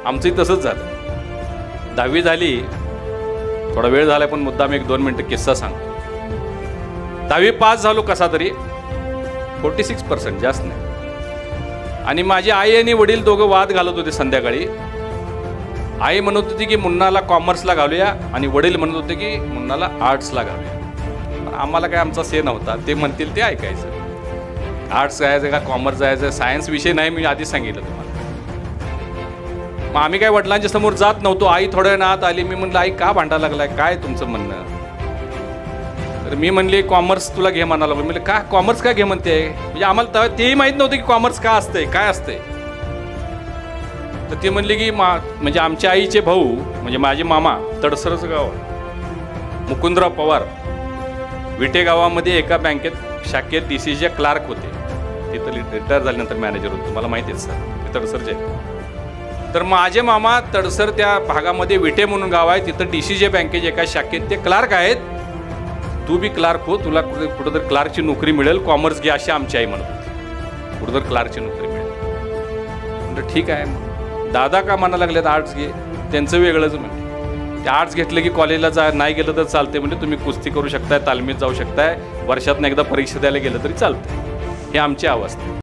आमचंही तसंच झालं. 10वी झाली, थोडा वेळ झाला पण मुद्दाम 1-2 मिनिटं किस्सा सांगतो. 10वी पास झालो कसा तरी, 46%, जास्त नाही. आणि माझी आई आणि वडील दोघं वाद घालत होते संध्याकाळी. आई म्हणत होती की मुन्नाला कॉमर्सला घालूया आणि वडील म्हणत होते की मुन्नाला आर्ट्सला घालूया. आम्हाला काय आमचा से नव्हता, ते म्हणतील ते ऐकायचं. आर्ट्स जायचं का कॉमर्स जायचं, सायन्स विषय नाही, मी आधीच सांगितलं तुम्हाला. मग आम्ही काय वडिलांच्या समोर जात नव्हतो. आई थोड्या वेळ आत आली. मी म्हणलं आई का भांडा लागलाय, काय तुमचं म्हणणं? तर मी म्हणले कॉमर्स तुला घे म्हणाला. मी म्हणलं का कॉमर्स का घे म्हणते? म्हणजे आम्हाला तेही माहीत नव्हतं की कॉमर्स का असतंय, काय असतंय. तर ते म्हणले की म्हणजे आमच्या आईचे भाऊ म्हणजे माझे मामा, तडसरचं गाव, मुकुंदराव पवार, विटे गावामध्ये एका बँकेत शाखेत DCचे क्लार्क होते. तिथं रिटायर झाल्यानंतर मॅनेजर होते. तुम्हाला माहिती आहे सर, ते तडसरचे. तर माझे मामा तडसर त्या भागामध्ये विटे म्हणून गाव आहे, तिथं DCचे बँकेच्या एका शाखेत ते क्लार्क आहेत. तू बी क्लार्क हो, तुला कुठं तर क्लार्कची नोकरी मिळेल, कॉमर्स घे अशी आमची आई म्हणत होती. कुठं तर क्लार्कची नोकरी मिळेल. म्हणजे ठीक आहे. मग दादा का म्हणा लागलेत आर्ट्स घे, त्यांचं वेगळंच. म्हणजे ते आर्ट्स घेतलं की कॉलेजला नाही गेलं तर चालते. म्हणजे तुम्ही कुस्ती करू शकताय, तालमीत जाऊ शकताय, वर्षातनं एकदा परीक्षा द्यायला गेलं तरी चालतंय. ही आमची अवस्था.